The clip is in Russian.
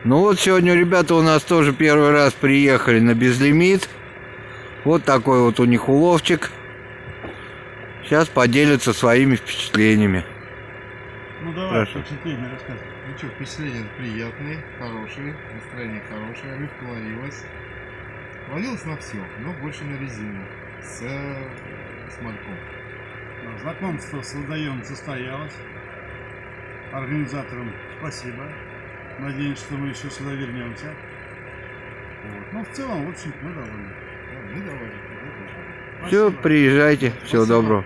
Ну вот сегодня ребята у нас тоже первый раз приехали на Безлимит. Вот такой вот у них уловчик. Сейчас поделятся своими впечатлениями. Ну давай, Хорошо. впечатление рассказывай. Ну что, впечатления приятные, хорошие, настроение хорошее, рыбка ловилась. Ловилась на все, но больше на резину, с мальком. Да, знакомство с водоемом состоялось. Организаторам спасибо. Надеюсь, что мы еще сюда вернемся. Вот. Ну, в целом, в общем, мы довольны. Да, мы довольны. Все, приезжайте. Всего Спасибо. доброго.